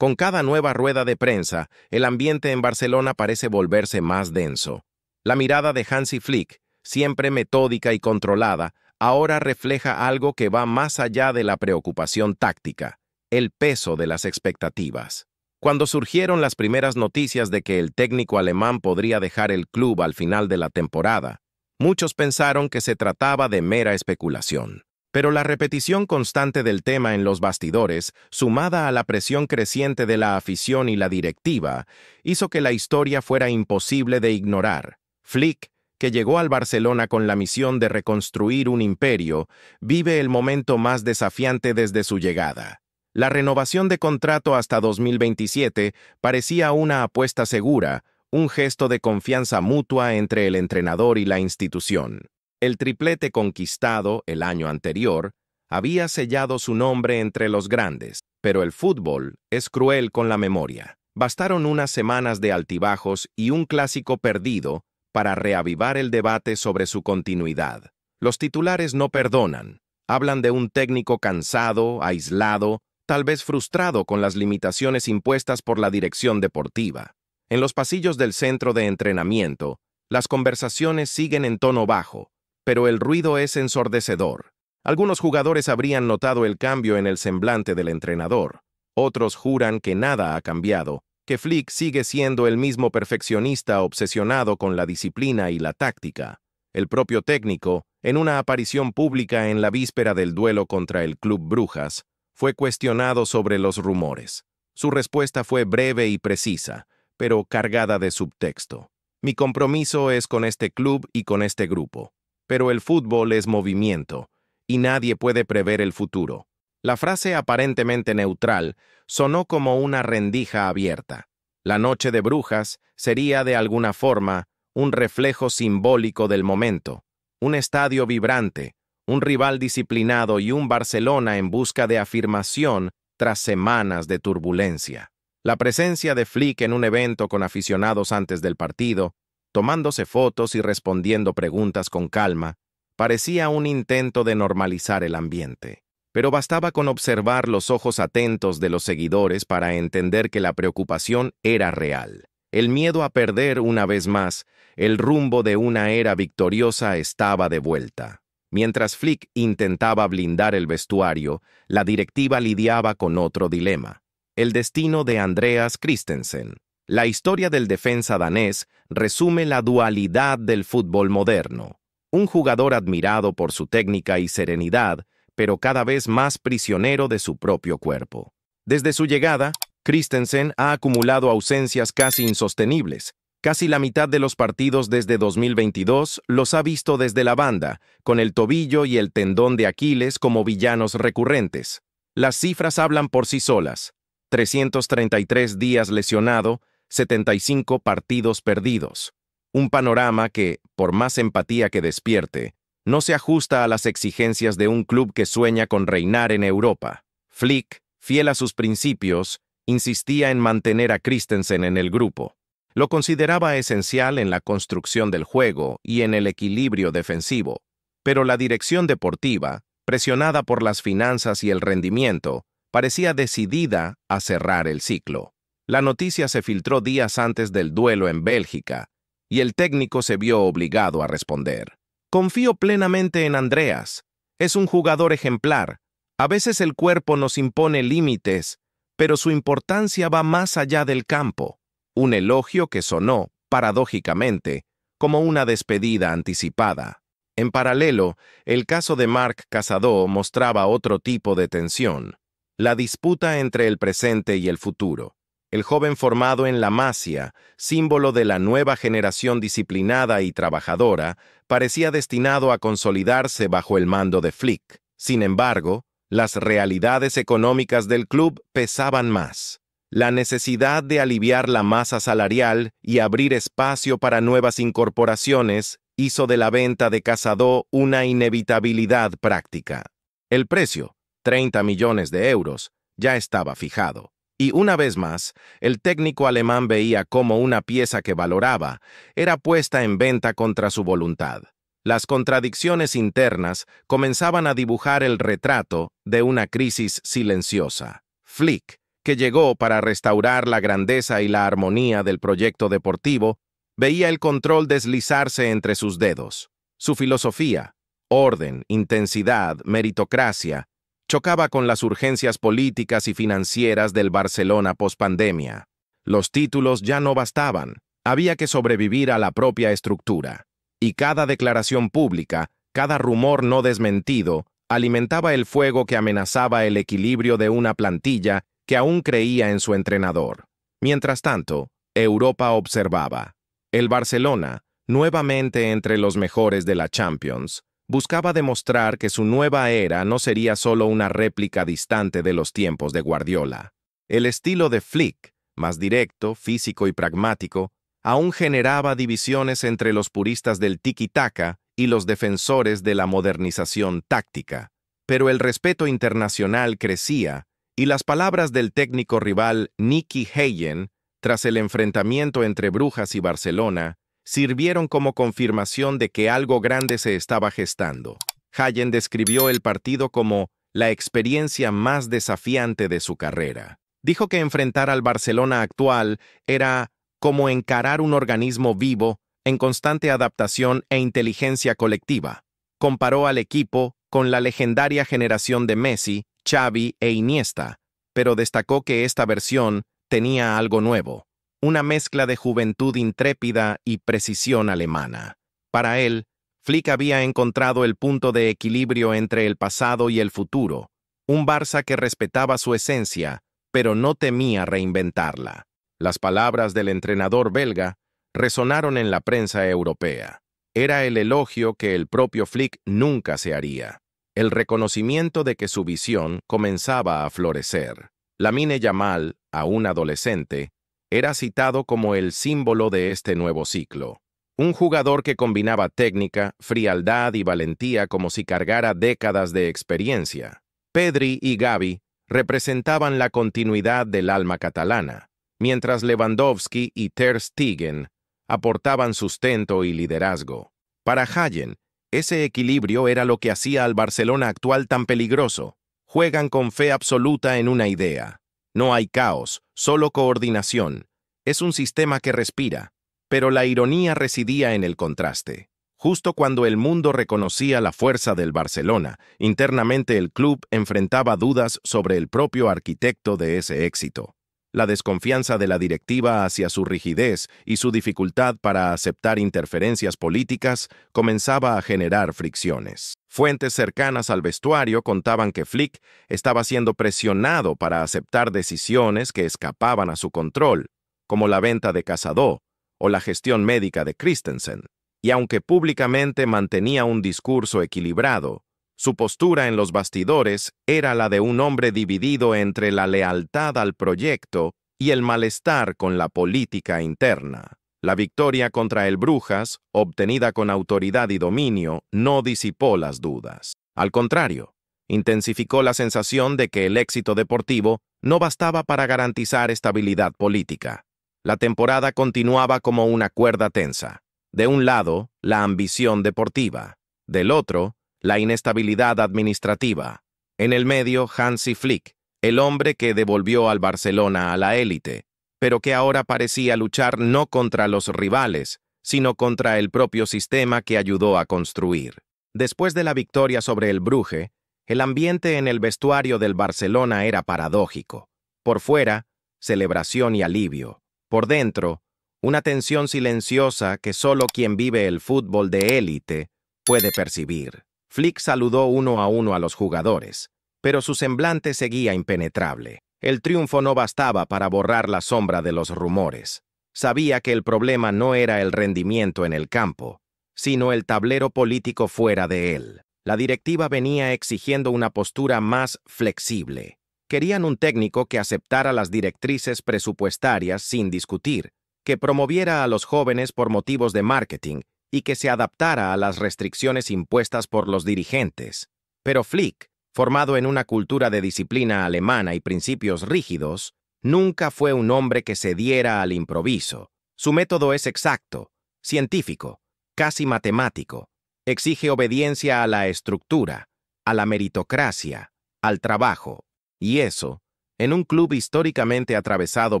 Con cada nueva rueda de prensa, el ambiente en Barcelona parece volverse más denso. La mirada de Hansi Flick, siempre metódica y controlada, ahora refleja algo que va más allá de la preocupación táctica, el peso de las expectativas. Cuando surgieron las primeras noticias de que el técnico alemán podría dejar el club al final de la temporada, muchos pensaron que se trataba de mera especulación. Pero la repetición constante del tema en los bastidores, sumada a la presión creciente de la afición y la directiva, hizo que la historia fuera imposible de ignorar. Flick, que llegó al Barcelona con la misión de reconstruir un imperio, vive el momento más desafiante desde su llegada. La renovación de contrato hasta 2027 parecía una apuesta segura, un gesto de confianza mutua entre el entrenador y la institución. El triplete conquistado el año anterior había sellado su nombre entre los grandes, pero el fútbol es cruel con la memoria. Bastaron unas semanas de altibajos y un clásico perdido para reavivar el debate sobre su continuidad. Los titulares no perdonan. Hablan de un técnico cansado, aislado, tal vez frustrado con las limitaciones impuestas por la dirección deportiva. En los pasillos del centro de entrenamiento, las conversaciones siguen en tono bajo, pero el ruido es ensordecedor. Algunos jugadores habrían notado el cambio en el semblante del entrenador. Otros juran que nada ha cambiado, que Flick sigue siendo el mismo perfeccionista obsesionado con la disciplina y la táctica. El propio técnico, en una aparición pública en la víspera del duelo contra el Club Brujas, fue cuestionado sobre los rumores. Su respuesta fue breve y precisa, pero cargada de subtexto. Mi compromiso es con este club y con este grupo. Pero el fútbol es movimiento, y nadie puede prever el futuro. La frase aparentemente neutral sonó como una rendija abierta. La noche de Brujas sería de alguna forma un reflejo simbólico del momento, un estadio vibrante, un rival disciplinado y un Barcelona en busca de afirmación tras semanas de turbulencia. La presencia de Flick en un evento con aficionados antes del partido, tomándose fotos y respondiendo preguntas con calma, parecía un intento de normalizar el ambiente. Pero bastaba con observar los ojos atentos de los seguidores para entender que la preocupación era real. El miedo a perder una vez más, el rumbo de una era victoriosa estaba de vuelta. Mientras Flick intentaba blindar el vestuario, la directiva lidiaba con otro dilema: el destino de Andreas Christensen. La historia del defensa danés resume la dualidad del fútbol moderno. Un jugador admirado por su técnica y serenidad, pero cada vez más prisionero de su propio cuerpo. Desde su llegada, Christensen ha acumulado ausencias casi insostenibles. Casi la mitad de los partidos desde 2022 los ha visto desde la banda, con el tobillo y el tendón de Aquiles como villanos recurrentes. Las cifras hablan por sí solas: 333 días lesionado, 75 partidos perdidos. Un panorama que, por más empatía que despierte, no se ajusta a las exigencias de un club que sueña con reinar en Europa. Flick, fiel a sus principios, insistía en mantener a Christensen en el grupo. Lo consideraba esencial en la construcción del juego y en el equilibrio defensivo. Pero la dirección deportiva, presionada por las finanzas y el rendimiento, parecía decidida a cerrar el ciclo. La noticia se filtró días antes del duelo en Bélgica, y el técnico se vio obligado a responder: confío plenamente en Andreas. Es un jugador ejemplar. A veces el cuerpo nos impone límites, pero su importancia va más allá del campo. Un elogio que sonó, paradójicamente, como una despedida anticipada. En paralelo, el caso de Marc Casado mostraba otro tipo de tensión: la disputa entre el presente y el futuro. El joven formado en la Masia, símbolo de la nueva generación disciplinada y trabajadora, parecía destinado a consolidarse bajo el mando de Flick. Sin embargo, las realidades económicas del club pesaban más. La necesidad de aliviar la masa salarial y abrir espacio para nuevas incorporaciones hizo de la venta de Casado una inevitabilidad práctica. El precio, 30 millones de euros, ya estaba fijado. Y una vez más, el técnico alemán veía cómo una pieza que valoraba era puesta en venta contra su voluntad. Las contradicciones internas comenzaban a dibujar el retrato de una crisis silenciosa. Flick, que llegó para restaurar la grandeza y la armonía del proyecto deportivo, veía el control deslizarse entre sus dedos. Su filosofía, orden, intensidad, meritocracia, chocaba con las urgencias políticas y financieras del Barcelona pospandemia. Los títulos ya no bastaban, había que sobrevivir a la propia estructura. Y cada declaración pública, cada rumor no desmentido, alimentaba el fuego que amenazaba el equilibrio de una plantilla que aún creía en su entrenador. Mientras tanto, Europa observaba. El Barcelona, nuevamente entre los mejores de la Champions, buscaba demostrar que su nueva era no sería solo una réplica distante de los tiempos de Guardiola. El estilo de Flick, más directo, físico y pragmático, aún generaba divisiones entre los puristas del tiki-taka y los defensores de la modernización táctica. Pero el respeto internacional crecía y las palabras del técnico rival Nicky Hayen, tras el enfrentamiento entre Brujas y Barcelona, sirvieron como confirmación de que algo grande se estaba gestando. Hayen describió el partido como la experiencia más desafiante de su carrera. Dijo que enfrentar al Barcelona actual era como encarar un organismo vivo en constante adaptación e inteligencia colectiva. Comparó al equipo con la legendaria generación de Messi, Xavi e Iniesta, pero destacó que esta versión tenía algo nuevo, una mezcla de juventud intrépida y precisión alemana. Para él, Flick había encontrado el punto de equilibrio entre el pasado y el futuro, un Barça que respetaba su esencia, pero no temía reinventarla. Las palabras del entrenador belga resonaron en la prensa europea. Era el elogio que el propio Flick nunca se haría, el reconocimiento de que su visión comenzaba a florecer. Lamine Yamal, aún adolescente, era citado como el símbolo de este nuevo ciclo. Un jugador que combinaba técnica, frialdad y valentía como si cargara décadas de experiencia. Pedri y Gavi representaban la continuidad del alma catalana, mientras Lewandowski y Ter Stegen aportaban sustento y liderazgo. Para Hayen, ese equilibrio era lo que hacía al Barcelona actual tan peligroso. Juegan con fe absoluta en una idea. No hay caos, solo coordinación. Es un sistema que respira. Pero la ironía residía en el contraste. Justo cuando el mundo reconocía la fuerza del Barcelona, internamente el club enfrentaba dudas sobre el propio arquitecto de ese éxito. La desconfianza de la directiva hacia su rigidez y su dificultad para aceptar interferencias políticas comenzaba a generar fricciones. Fuentes cercanas al vestuario contaban que Flick estaba siendo presionado para aceptar decisiones que escapaban a su control, como la venta de Casado o la gestión médica de Christensen. Y aunque públicamente mantenía un discurso equilibrado, su postura en los bastidores era la de un hombre dividido entre la lealtad al proyecto y el malestar con la política interna. La victoria contra el Brujas, obtenida con autoridad y dominio, no disipó las dudas. Al contrario, intensificó la sensación de que el éxito deportivo no bastaba para garantizar estabilidad política. La temporada continuaba como una cuerda tensa. De un lado, la ambición deportiva. Del otro, la inestabilidad administrativa. En el medio, Hansi Flick, el hombre que devolvió al Barcelona a la élite, pero que ahora parecía luchar no contra los rivales, sino contra el propio sistema que ayudó a construir. Después de la victoria sobre el Brugge, el ambiente en el vestuario del Barcelona era paradójico. Por fuera, celebración y alivio. Por dentro, una tensión silenciosa que solo quien vive el fútbol de élite puede percibir. Flick saludó uno a los jugadores, pero su semblante seguía impenetrable. El triunfo no bastaba para borrar la sombra de los rumores. Sabía que el problema no era el rendimiento en el campo, sino el tablero político fuera de él. La directiva venía exigiendo una postura más flexible. Querían un técnico que aceptara las directrices presupuestarias sin discutir, que promoviera a los jóvenes por motivos de marketing y que se adaptara a las restricciones impuestas por los dirigentes. Pero Flick, formado en una cultura de disciplina alemana y principios rígidos, nunca fue un hombre que cediera al improviso. Su método es exacto, científico, casi matemático. Exige obediencia a la estructura, a la meritocracia, al trabajo. Y eso, en un club históricamente atravesado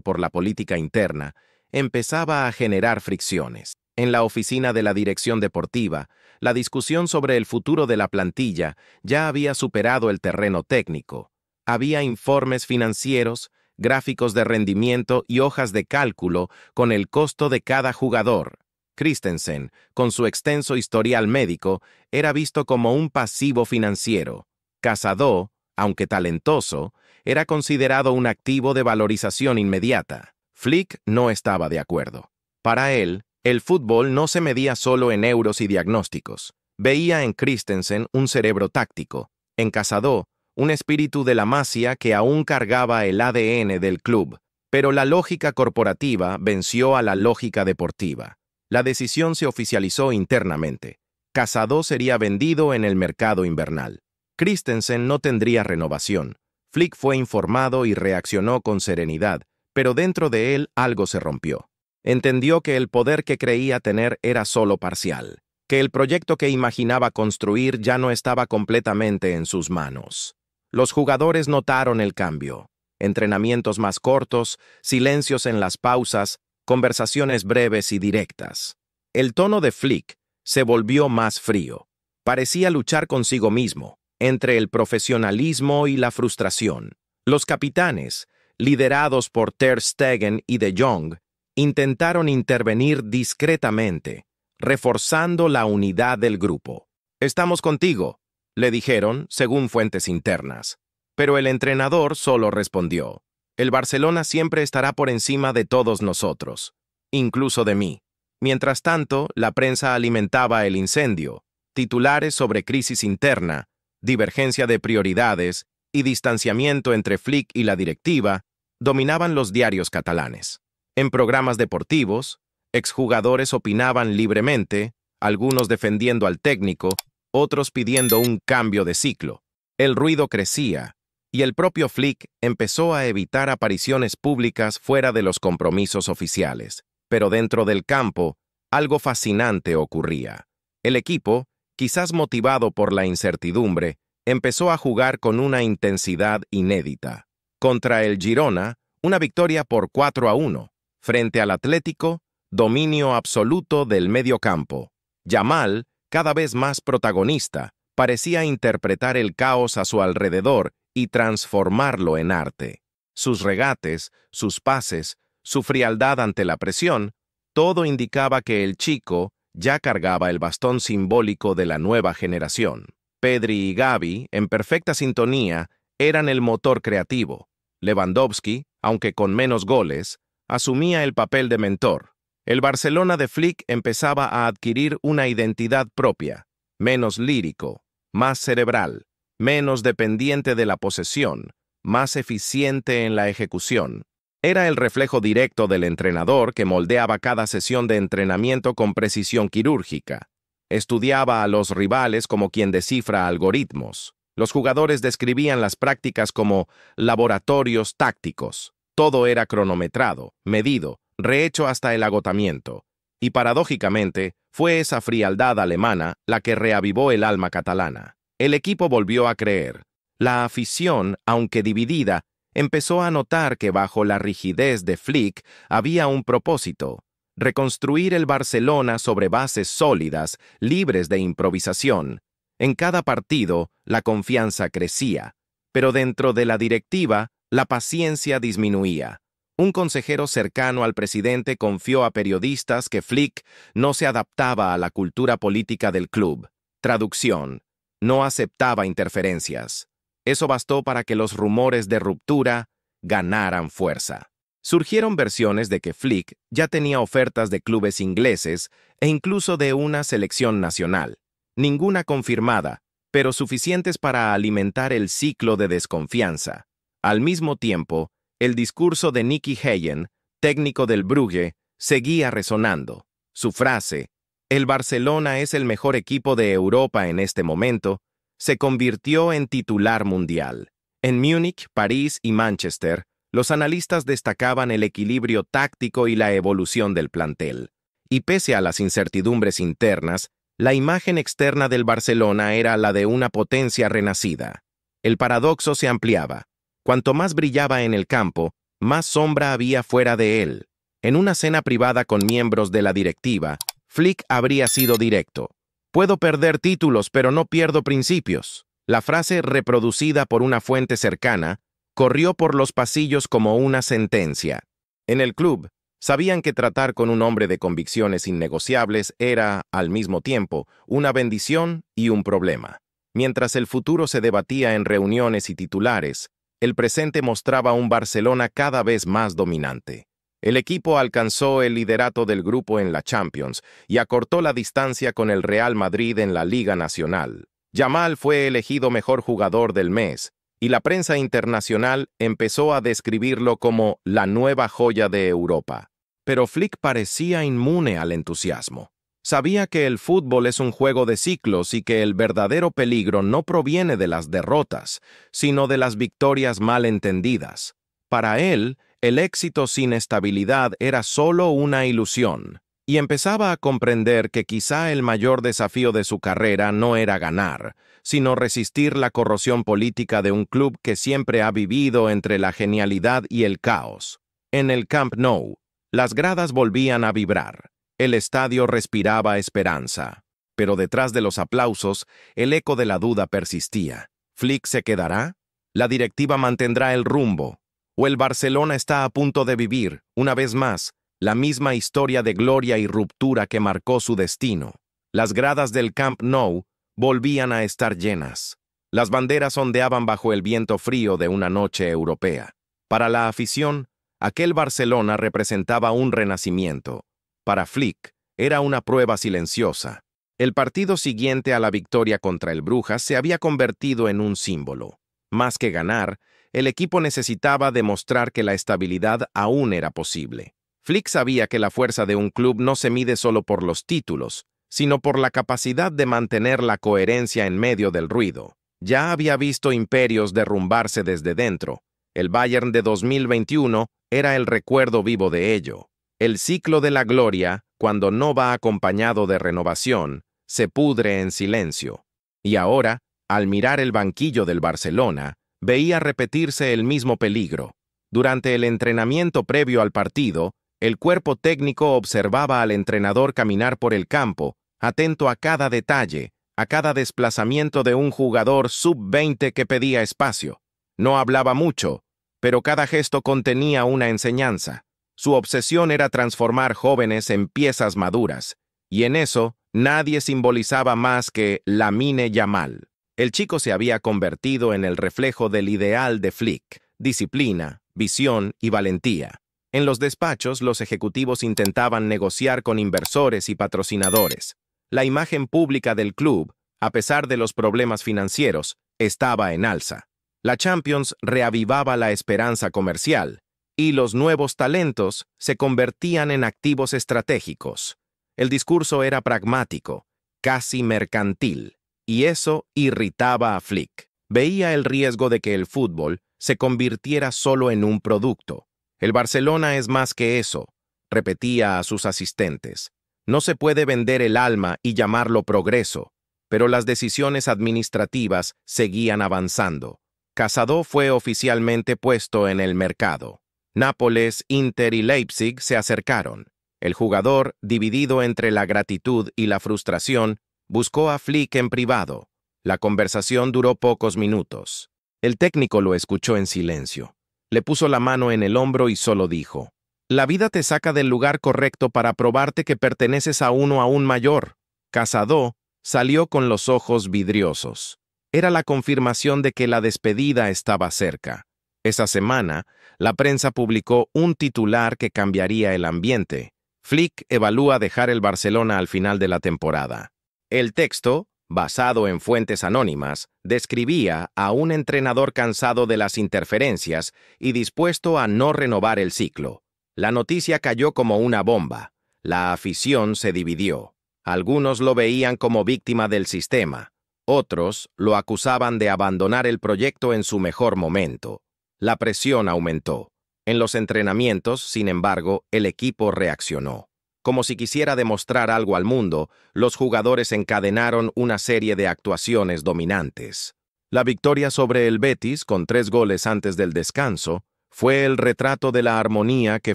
por la política interna, empezaba a generar fricciones. En la oficina de la dirección deportiva, la discusión sobre el futuro de la plantilla ya había superado el terreno técnico. Había informes financieros, gráficos de rendimiento y hojas de cálculo con el costo de cada jugador. Christensen, con su extenso historial médico, era visto como un pasivo financiero. Casado, aunque talentoso, era considerado un activo de valorización inmediata. Flick no estaba de acuerdo. Para él, el fútbol no se medía solo en euros y diagnósticos. Veía en Christensen un cerebro táctico, en Casado un espíritu de la Masia que aún cargaba el ADN del club, pero la lógica corporativa venció a la lógica deportiva. La decisión se oficializó internamente. Casado sería vendido en el mercado invernal. Christensen no tendría renovación. Flick fue informado y reaccionó con serenidad, pero dentro de él algo se rompió. Entendió que el poder que creía tener era solo parcial, que el proyecto que imaginaba construir ya no estaba completamente en sus manos. Los jugadores notaron el cambio. Entrenamientos más cortos, silencios en las pausas, conversaciones breves y directas. El tono de Flick se volvió más frío. Parecía luchar consigo mismo, entre el profesionalismo y la frustración. Los capitanes, liderados por Ter Stegen y De Jong, intentaron intervenir discretamente, reforzando la unidad del grupo. «Estamos contigo», le dijeron, según fuentes internas. Pero el entrenador solo respondió: «El Barcelona siempre estará por encima de todos nosotros, incluso de mí». Mientras tanto, la prensa alimentaba el incendio. Titulares sobre crisis interna, divergencia de prioridades y distanciamiento entre Flick y la directiva dominaban los diarios catalanes. En programas deportivos, exjugadores opinaban libremente, algunos defendiendo al técnico, otros pidiendo un cambio de ciclo. El ruido crecía, y el propio Flick empezó a evitar apariciones públicas fuera de los compromisos oficiales. Pero dentro del campo, algo fascinante ocurría. El equipo, quizás motivado por la incertidumbre, empezó a jugar con una intensidad inédita. Contra el Girona, una victoria por 4-1. Frente al Atlético, dominio absoluto del mediocampo. Yamal, cada vez más protagonista, parecía interpretar el caos a su alrededor y transformarlo en arte. Sus regates, sus pases, su frialdad ante la presión, todo indicaba que el chico ya cargaba el bastón simbólico de la nueva generación. Pedri y Gavi, en perfecta sintonía, eran el motor creativo. Lewandowski, aunque con menos goles, asumía el papel de mentor. El Barcelona de Flick empezaba a adquirir una identidad propia, menos lírico, más cerebral, menos dependiente de la posesión, más eficiente en la ejecución. Era el reflejo directo del entrenador que moldeaba cada sesión de entrenamiento con precisión quirúrgica. Estudiaba a los rivales como quien descifra algoritmos. Los jugadores describían las prácticas como laboratorios tácticos. Todo era cronometrado, medido, rehecho hasta el agotamiento. Y paradójicamente, fue esa frialdad alemana la que reavivó el alma catalana. El equipo volvió a creer. La afición, aunque dividida, empezó a notar que bajo la rigidez de Flick había un propósito: reconstruir el Barcelona sobre bases sólidas, libres de improvisación. En cada partido, la confianza crecía, pero dentro de la directiva, la paciencia disminuía. Un consejero cercano al presidente confió a periodistas que Flick no se adaptaba a la cultura política del club. Traducción: no aceptaba interferencias. Eso bastó para que los rumores de ruptura ganaran fuerza. Surgieron versiones de que Flick ya tenía ofertas de clubes ingleses e incluso de una selección nacional. Ninguna confirmada, pero suficientes para alimentar el ciclo de desconfianza. Al mismo tiempo, el discurso de Nicky Hayen, técnico del Brugge, seguía resonando. Su frase, «El Barcelona es el mejor equipo de Europa en este momento», se convirtió en titular mundial. En Múnich, París y Manchester, los analistas destacaban el equilibrio táctico y la evolución del plantel. Y pese a las incertidumbres internas, la imagen externa del Barcelona era la de una potencia renacida. El paradoxo se ampliaba. Cuanto más brillaba en el campo, más sombra había fuera de él. En una cena privada con miembros de la directiva, Flick habría sido directo. «Puedo perder títulos, pero no pierdo principios». La frase, reproducida por una fuente cercana, corrió por los pasillos como una sentencia. En el club, sabían que tratar con un hombre de convicciones innegociables era, al mismo tiempo, una bendición y un problema. Mientras el futuro se debatía en reuniones y titulares, el presente mostraba un Barcelona cada vez más dominante. El equipo alcanzó el liderato del grupo en la Champions y acortó la distancia con el Real Madrid en la Liga Nacional. Yamal fue elegido mejor jugador del mes, y la prensa internacional empezó a describirlo como la nueva joya de Europa. Pero Flick parecía inmune al entusiasmo. Sabía que el fútbol es un juego de ciclos y que el verdadero peligro no proviene de las derrotas, sino de las victorias mal entendidas. Para él, el éxito sin estabilidad era solo una ilusión, y empezaba a comprender que quizá el mayor desafío de su carrera no era ganar, sino resistir la corrosión política de un club que siempre ha vivido entre la genialidad y el caos. En el Camp Nou, las gradas volvían a vibrar. El estadio respiraba esperanza. Pero detrás de los aplausos, el eco de la duda persistía. ¿Flick se quedará? ¿La directiva mantendrá el rumbo? ¿O el Barcelona está a punto de vivir, una vez más, la misma historia de gloria y ruptura que marcó su destino? Las gradas del Camp Nou volvían a estar llenas. Las banderas ondeaban bajo el viento frío de una noche europea. Para la afición, aquel Barcelona representaba un renacimiento. Para Flick, era una prueba silenciosa. El partido siguiente a la victoria contra el Brujas se había convertido en un símbolo. Más que ganar, el equipo necesitaba demostrar que la estabilidad aún era posible. Flick sabía que la fuerza de un club no se mide solo por los títulos, sino por la capacidad de mantener la coherencia en medio del ruido. Ya había visto imperios derrumbarse desde dentro. El Bayern de 2021 era el recuerdo vivo de ello. El ciclo de la gloria, cuando no va acompañado de renovación, se pudre en silencio. Y ahora, al mirar el banquillo del Barcelona, veía repetirse el mismo peligro. Durante el entrenamiento previo al partido, el cuerpo técnico observaba al entrenador caminar por el campo, atento a cada detalle, a cada desplazamiento de un jugador sub-20 que pedía espacio. No hablaba mucho, pero cada gesto contenía una enseñanza. Su obsesión era transformar jóvenes en piezas maduras, y en eso nadie simbolizaba más que Lamine Yamal. El chico se había convertido en el reflejo del ideal de Flick: disciplina, visión y valentía. En los despachos, los ejecutivos intentaban negociar con inversores y patrocinadores. La imagen pública del club, a pesar de los problemas financieros, estaba en alza. La Champions reavivaba la esperanza comercial, y los nuevos talentos se convertían en activos estratégicos. El discurso era pragmático, casi mercantil, y eso irritaba a Flick. Veía el riesgo de que el fútbol se convirtiera solo en un producto. El Barcelona es más que eso, repetía a sus asistentes. No se puede vender el alma y llamarlo progreso, pero las decisiones administrativas seguían avanzando. Casado fue oficialmente puesto en el mercado. Nápoles, Inter y Leipzig se acercaron. El jugador, dividido entre la gratitud y la frustración, buscó a Flick en privado. La conversación duró pocos minutos. El técnico lo escuchó en silencio. Le puso la mano en el hombro y solo dijo: «La vida te saca del lugar correcto para probarte que perteneces a uno aún mayor». Casado salió con los ojos vidriosos. Era la confirmación de que la despedida estaba cerca. Esa semana, la prensa publicó un titular que cambiaría el ambiente. Flick evalúa dejar el Barcelona al final de la temporada. El texto, basado en fuentes anónimas, describía a un entrenador cansado de las interferencias y dispuesto a no renovar el ciclo. La noticia cayó como una bomba. La afición se dividió. Algunos lo veían como víctima del sistema. Otros lo acusaban de abandonar el proyecto en su mejor momento. La presión aumentó. En los entrenamientos, sin embargo, el equipo reaccionó. Como si quisiera demostrar algo al mundo, los jugadores encadenaron una serie de actuaciones dominantes. La victoria sobre el Betis, con 3 goles antes del descanso, fue el retrato de la armonía que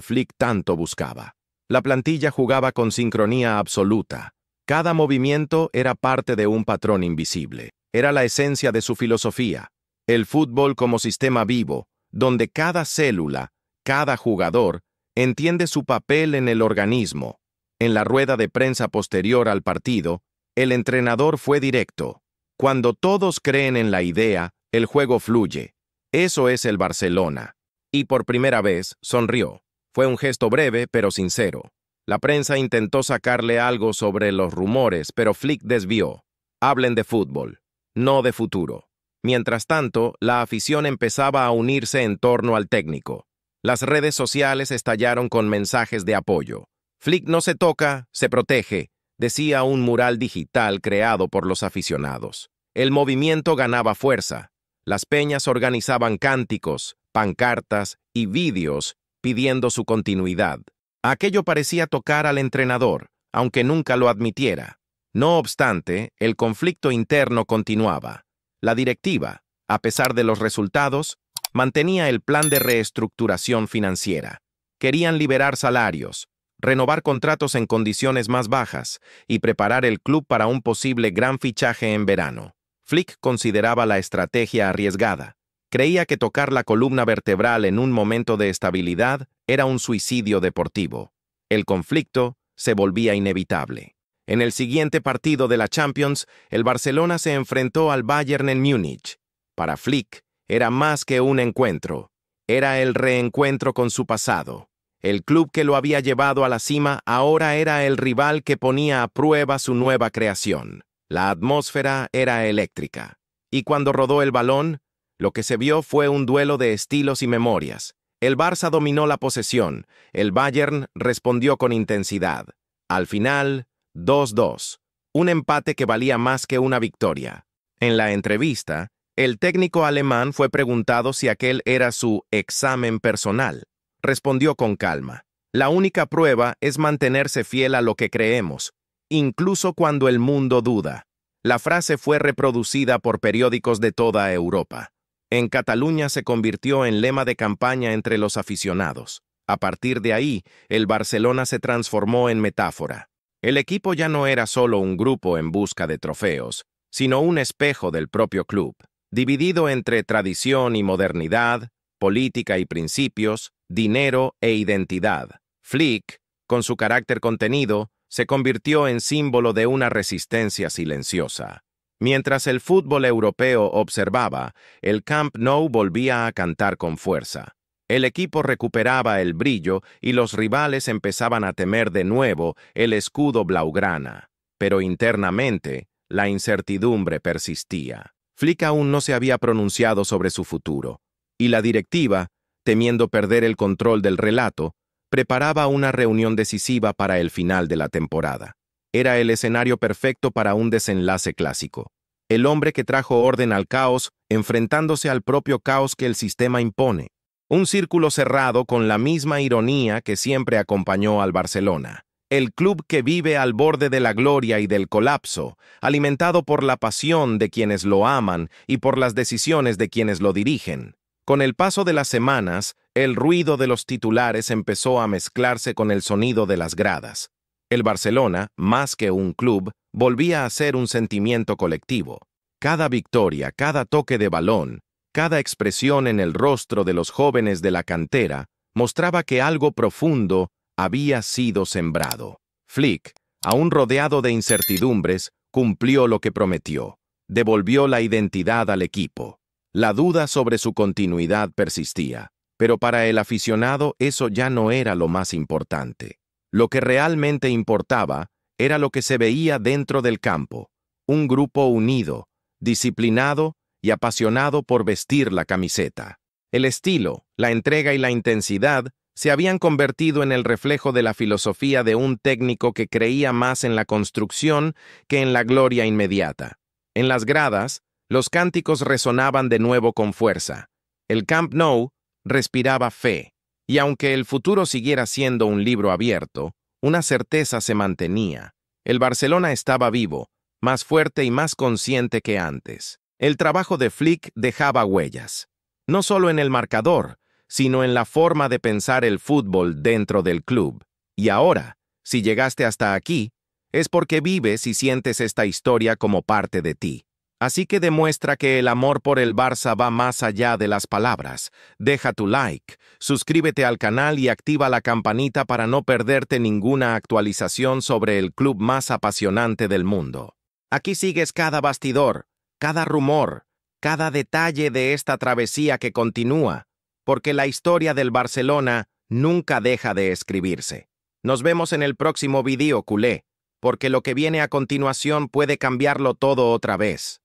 Flick tanto buscaba. La plantilla jugaba con sincronía absoluta. Cada movimiento era parte de un patrón invisible. Era la esencia de su filosofía. El fútbol como sistema vivo, donde cada célula, cada jugador, entiende su papel en el organismo. En la rueda de prensa posterior al partido, el entrenador fue directo. Cuando todos creen en la idea, el juego fluye. Eso es el Barcelona. Y por primera vez, sonrió. Fue un gesto breve, pero sincero. La prensa intentó sacarle algo sobre los rumores, pero Flick desvió. Hablen de fútbol, no de futuro. Mientras tanto, la afición empezaba a unirse en torno al técnico. Las redes sociales estallaron con mensajes de apoyo. Flick no se toca, se protege, decía un mural digital creado por los aficionados. El movimiento ganaba fuerza. Las peñas organizaban cánticos, pancartas y vídeos pidiendo su continuidad. Aquello parecía tocar al entrenador, aunque nunca lo admitiera. No obstante, el conflicto interno continuaba. La directiva, a pesar de los resultados, mantenía el plan de reestructuración financiera. Querían liberar salarios, renovar contratos en condiciones más bajas y preparar el club para un posible gran fichaje en verano. Flick consideraba la estrategia arriesgada. Creía que tocar la columna vertebral en un momento de estabilidad era un suicidio deportivo. El conflicto se volvía inevitable. En el siguiente partido de la Champions, el Barcelona se enfrentó al Bayern en Múnich. Para Flick, era más que un encuentro. Era el reencuentro con su pasado. El club que lo había llevado a la cima ahora era el rival que ponía a prueba su nueva creación. La atmósfera era eléctrica. Y cuando rodó el balón, lo que se vio fue un duelo de estilos y memorias. El Barça dominó la posesión, el Bayern respondió con intensidad. Al final, 2-2, un empate que valía más que una victoria. En la entrevista, el técnico alemán fue preguntado si aquel era su examen personal. Respondió con calma: la única prueba es mantenerse fiel a lo que creemos, incluso cuando el mundo duda. La frase fue reproducida por periódicos de toda Europa. En Cataluña se convirtió en lema de campaña entre los aficionados. A partir de ahí, el Barcelona se transformó en metáfora. El equipo ya no era solo un grupo en busca de trofeos, sino un espejo del propio club, dividido entre tradición y modernidad, política y principios, dinero e identidad. Flick, con su carácter contenido, se convirtió en símbolo de una resistencia silenciosa. Mientras el fútbol europeo observaba, el Camp Nou volvía a cantar con fuerza. El equipo recuperaba el brillo y los rivales empezaban a temer de nuevo el escudo blaugrana. Pero internamente, la incertidumbre persistía. Flick aún no se había pronunciado sobre su futuro, y la directiva, temiendo perder el control del relato, preparaba una reunión decisiva para el final de la temporada. Era el escenario perfecto para un desenlace clásico. El hombre que trajo orden al caos, enfrentándose al propio caos que el sistema impone. Un círculo cerrado con la misma ironía que siempre acompañó al Barcelona. El club que vive al borde de la gloria y del colapso, alimentado por la pasión de quienes lo aman y por las decisiones de quienes lo dirigen. Con el paso de las semanas, el ruido de los titulares empezó a mezclarse con el sonido de las gradas. El Barcelona, más que un club, volvía a ser un sentimiento colectivo. Cada victoria, cada toque de balón, cada expresión en el rostro de los jóvenes de la cantera mostraba que algo profundo había sido sembrado. Flick, aún rodeado de incertidumbres, cumplió lo que prometió. Devolvió la identidad al equipo. La duda sobre su continuidad persistía, pero para el aficionado eso ya no era lo más importante. Lo que realmente importaba era lo que se veía dentro del campo, un grupo unido, disciplinado y apasionado por vestir la camiseta. El estilo, la entrega y la intensidad se habían convertido en el reflejo de la filosofía de un técnico que creía más en la construcción que en la gloria inmediata. En las gradas, los cánticos resonaban de nuevo con fuerza. El Camp Nou respiraba fe. Y aunque el futuro siguiera siendo un libro abierto, una certeza se mantenía. El Barcelona estaba vivo, más fuerte y más consciente que antes. El trabajo de Flick dejaba huellas, no solo en el marcador, sino en la forma de pensar el fútbol dentro del club. Y ahora, si llegaste hasta aquí, es porque vives y sientes esta historia como parte de ti. Así que demuestra que el amor por el Barça va más allá de las palabras. Deja tu like, suscríbete al canal y activa la campanita para no perderte ninguna actualización sobre el club más apasionante del mundo. Aquí sigues cada bastidor, cada rumor, cada detalle de esta travesía que continúa, porque la historia del Barcelona nunca deja de escribirse. Nos vemos en el próximo video, culé, porque lo que viene a continuación puede cambiarlo todo otra vez.